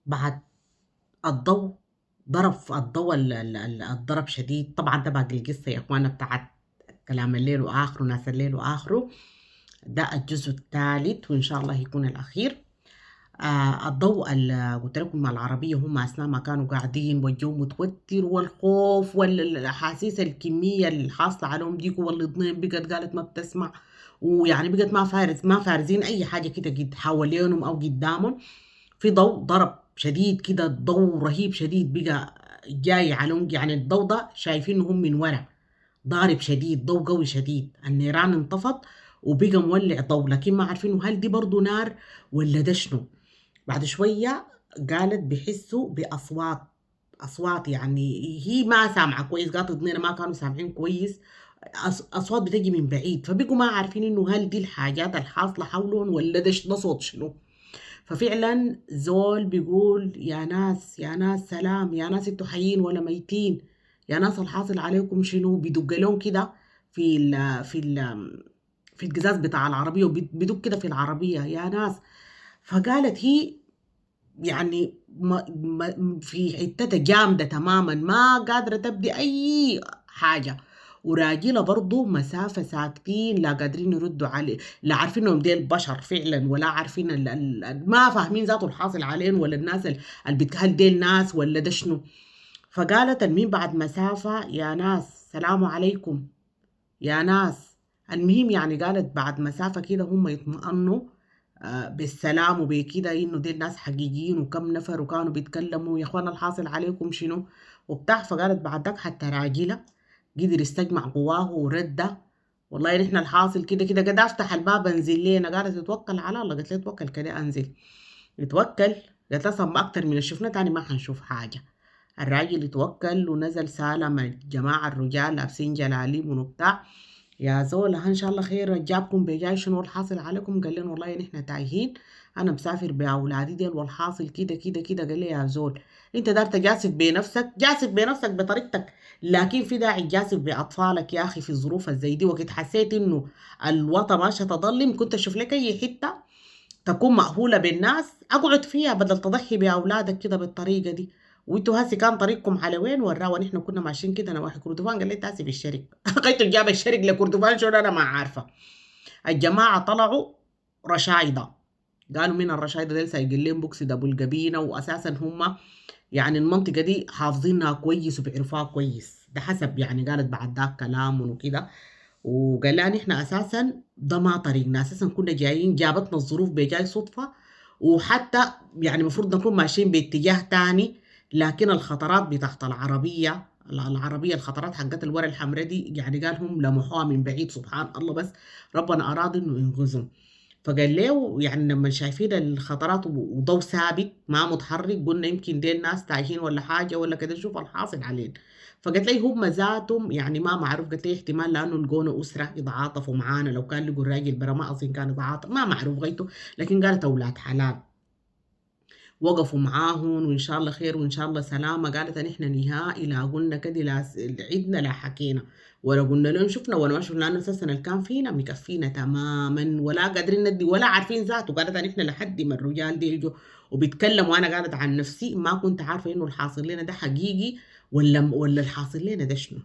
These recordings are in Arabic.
بعد الضوء الضوء الضرب شديد. طبعا ده باقي القصة يا اخوانا بتاعت كلام الليل واخره، ناس الليل واخره. ده الجزء الثالث وان شاء الله يكون الاخير. الضوء اللي قلت لكم مع العربية، هم أثناء ما كانوا قاعدين والجو متوتر والخوف والأحاسيس الكمية اللي حاصلة عليهم ديك، والاتنين بقت قالت ما بتسمع، ويعني بقت ما فارزين أي حاجة كده قد حوالينهم أو قدامهم. في ضوء ضرب شديد كده، ضوء رهيب شديد بقى جاي عليهم، يعني الضوء ده شايفينه هم من ورا، ضارب شديد، ضوء قوي شديد. النيران انطفت وبقى مولع ضوء، لكن ما عارفين هل دي برضو نار ولا ده شنو. بعد شوية قالت بيحسوا بأصوات، أصوات يعني هي ما سامعة كويس، قالت اتنين ما كانوا سامعين كويس، أصوات بتجي من بعيد، فبقوا ما عارفين إنه هل دي الحاجات الحاصلة حولهم ولا ده صوت شنو. ففعلا زول بيقول يا ناس يا ناس سلام، يا ناس انتوا حيين ولا ميتين، يا ناس الحاصل عليكم شنو. بيدق لهم كده في في القزاز بتاع العربية، وبيدق كده في العربية يا ناس. فقالت هي يعني في حتتها جامدة تماما، ما قادرة تبدي أي حاجة. وراجلة برضو مسافة ساكتين، لا قادرين يردوا عليه، لا عارفين انهم ديل بشر فعلا، ولا عارفين ما فاهمين ذاته الحاصل عليهم، ولا الناس هل ديل ناس ولا ده شنو. فقالت المين بعد مسافة يا ناس سلام عليكم يا ناس. المهم يعني قالت بعد مسافة كده هم يطمئنوا بالسلام وبكده انه دي الناس حقيقيين، وكم نفر وكانوا بيتكلموا يا اخوانا الحاصل عليكم شنو وبتاع. فقالت بعد ذاك حتى راجلة قدر يستجمع قواه ورد، والله نحن الحاصل كده كده قد افتح الباب انزل لينا. قالت اتوكل على الله، قالت لي اتوكل كده انزل. يتوكل، قالت اصلا ما اكتر من اللي شفنا تاني ما حنشوف حاجة. الراجل يتوكل ونزل سالم الجماعة الرجال لابسين جلاليب وبتاع. يا زول ان شاء الله خير، جابكم بجاي شنو الحاصل عليكم؟ قال لنا والله نحن تايهين، انا مسافر باولادي ديل والحاصل كده كده كده. قال لي يا زول انت دار تجاسف بنفسك، جاسف بنفسك بطريقتك، لكن في داعي تجاسف باطفالك يا اخي في الظروف الزي دي. وقت حسيت انه الوطن ماشي تضلم، كنت اشوف لك اي حته تكون مأهولة بالناس اقعد فيها، بدل تضحي بأولادك كده بالطريقة دي. وانتوا هسي كان طريقكم على وين وراه، ونحن كنا ماشيين كده نواحي كردفان. قال لي انت هسي في الشرق لقيته جاب الشرق لكردفان شو، انا ما عارفة. الجماعة طلعوا رشايدة، قالوا من الرشايدة دي سايقين لهم بوكس ابو القبينة، واساسا هم يعني المنطقة دي حافظينها كويس وبيعرفوها كويس. ده حسب يعني قالت بعد ذاك كلام وكده. وقال لها نحن اساسا ده ما طريقنا، اساسا كنا جايين جابتنا الظروف بجاي صدفه. وحتى يعني المفروض نكون ماشيين باتجاه تاني، لكن الخطرات بتاعت العربيه الخطرات حقت الورا الحمراء دي يعني قال هم لمحوها من بعيد سبحان الله، بس ربنا اراد انه ينقذهم. فقال له يعني لما شايفين الخطرات وضوء ثابت ما متحرك، قلنا يمكن دي الناس تايهين ولا حاجة ولا كده، نشوف الحاصل علينا. فقالت لي هم ذاتهم يعني ما معروف، قالت لي احتمال لانه لقونا اسره يتعاطفوا معانا، لو كان لقوا الراجل برا ما اظن كان يتعاطف، ما معروف غيته. لكن قالت اولاد حلال وقفوا معاهم وإن شاء الله خير وإن شاء الله سلامة. قالت نحن نهائي لا قلنا كده لا عدنا لا حكينا، ولا قلنا لهم شفنا ولا ما شفنا، لأنه أساسا اللي كان فينا مكفينا تماما ولا قادرين ندي ولا عارفين ذاته. قالت نحن لحد ما الرجال دي يجوا وبيتكلموا، وأنا قالت عن نفسي ما كنت عارفة إنه الحاصل لنا ده حقيقي ولا الحاصل لنا ده شنو.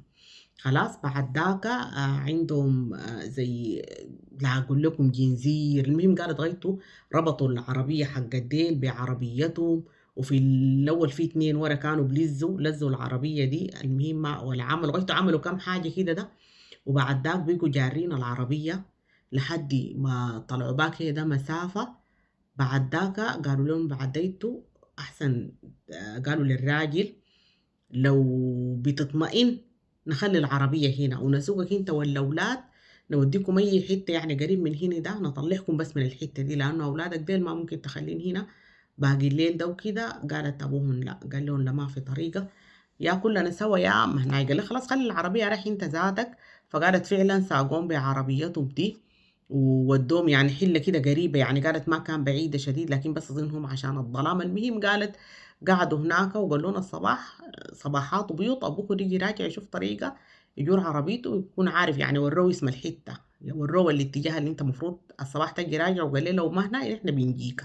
خلاص بعد ذاك عندهم زي لا اقول لكم جنزير. المهم قالت غايته ربطوا العربيه حق الديل بعربيتهم، وفي الاول في اتنين ورا كانوا لزوا العربيه دي. المهم ولا عملوا غايته عملوا كام حاجه كده ده. وبعد ذاك بيجوا جارين العربيه لحد ما طلعوا باك هي ده مسافه. بعد ذاك قالوا لهم بعد ديتوا احسن، قالوا للراجل لو بتطمئن نخلي العربية هنا ونسوقك انت والأولاد، نوديكم أي حتة يعني قريب من هنا ده، نطلعكم بس من الحتة دي لأنه أولادك ديل ما ممكن تخلين هنا باقي الليل ده وكده. قالت أبوهن لا، قال لهم لا ما في طريقة، يا كلنا سوا يا مهناي. قال لي خلاص خلي العربية رايح انت ذاتك. فقالت فعلا ساقوم بعربيتهم دي وودوهم يعني حلة كده قريبة، يعني قالت ما كان بعيدة شديد لكن بس أظنهم عشان الظلام. المهم قالت قعدوا هناك وقالوا لنا الصباح صباحات وبيوت أبوكم يجي راجع يشوف طريقة يجور عربيته ويكون عارف، يعني وروه اسم الحتة، وروه الاتجاه اللي انت مفروض الصباح تجي راجع. وقال لي لو ما هنا احنا بنجيك.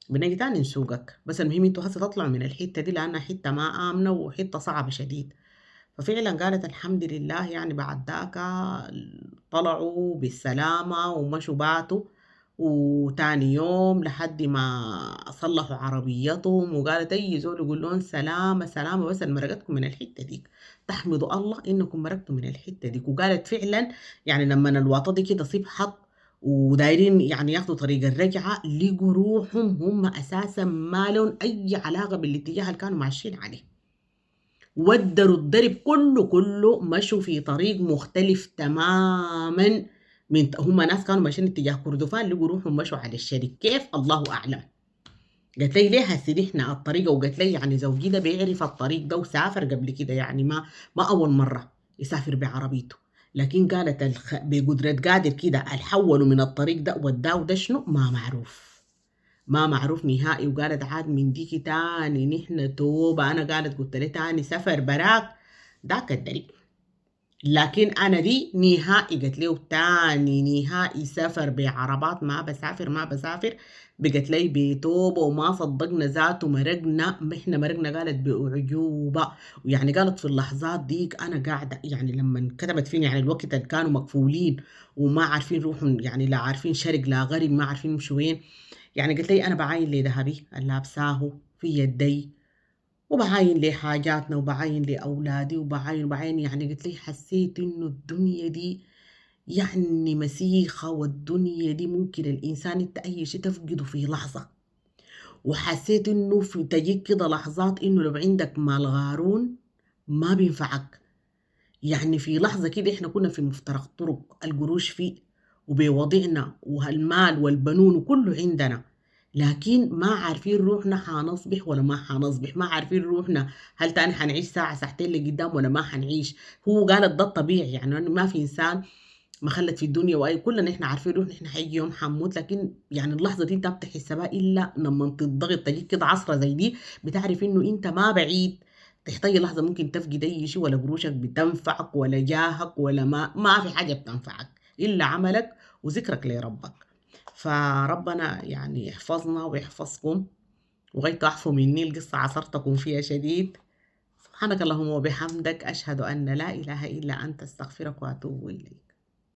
بنجي تاني نسوقك. بس المهم انتوا هسه تطلعوا من الحتة دي لأنها حتة ما آمنة وحتة صعبة شديد. ففعلا قالت الحمد لله يعني بعد ذاك طلعوا بالسلامة ومشوا باتوا، وتاني يوم لحد ما صلحوا عربيتهم، وقالت أي زول يقول لهم سلامة سلامة بس أنا مرقتكم من الحتة دي، تحمدوا الله إنكم مرقتوا من الحتة دي. وقالت فعلا يعني لما الواطة دي كده صبحت ودايرين يعني ياخدوا طريق الرجعة، لقوا روحهم هم أساسا ما لهم أي علاقة بالاتجاه اللي كانوا ماشيين عليه، ودّروا الدرب كلّه مشوا في طريق مختلف تمامًا هم ناس كانوا ماشيين اتجاه كردفان لقوا روحهم مشوا على الشرق، كيف الله أعلم. قالت لي: "ليه هسه نحن الطريقة"، وقالت لي: "يعني زوجي ده بيعرف الطريق ده وسافر قبل كده يعني ما أول مرّة يسافر بعربيته". لكن قالت بقدرة قادر كده حوّلوا من الطريق ده ودّاه ده شنو ما معروف. ما معروف نهائي. وقالت عاد من ديكي تاني نحن توبة، أنا قالت قلت لي تاني سفر براك داك الدرب، لكن أنا دي نهائي قلت له تاني نهائي سفر بعربات ما بسافر ما بسافر. بقت لي بتوبة وما صدقنا ذاته مرقنا، احنا مرقنا قالت بأعجوبة. ويعني قالت في اللحظات ديك أنا قاعدة يعني لما كتبت فيني يعني الوقت اللي كانوا مقفولين وما عارفين روحهم، يعني لا عارفين شرق لا غرب ما عارفين يمشوا وين. يعني قلت لي أنا بعاين لي ذهبي اللابساه في يدي، وبعاين لي حاجاتنا وبعاين لي أولادي وبعاين يعني قلت لي حسيت إنه الدنيا دي يعني مسيخة، والدنيا دي ممكن الإنسان أنت أي شيء تفقده في لحظة. وحسيت إنه في تجيك كده لحظات إنه لو عندك مال غارون ما بينفعك. يعني في لحظة كده إحنا كنا في مفترق طرق القروش فيه وبوضعنا والمال والبنون وكله عندنا، لكن ما عارفين روحنا حنصبح ولا ما حنصبح، ما عارفين روحنا هل تاني حنعيش ساعة ساعتين لقدام ولا ما حنعيش. هو قالت ده الطبيعي يعني إنه ما في إنسان مخلد في الدنيا وأي كلنا إحنا عارفين روحنا إحنا حيجي يوم حنموت، لكن يعني اللحظة دي أنت ما بتحسبها إلا لما تضغط تجيك كده عصرة زي دي بتعرف إنه أنت ما بعيد تحتاج لحظة ممكن تفقد أي شيء، ولا قروشك بتنفعك ولا جاهك ولا ما في حاجة بتنفعك إلا عملك وذكرك لربك. فربنا يعني يحفظنا ويحفظكم. وغيت أعفو مني القصة عصرتكم فيها شديد. سبحانك اللهم وبحمدك أشهد أن لا إله إلا أنت أستغفرك وأتوب إليك.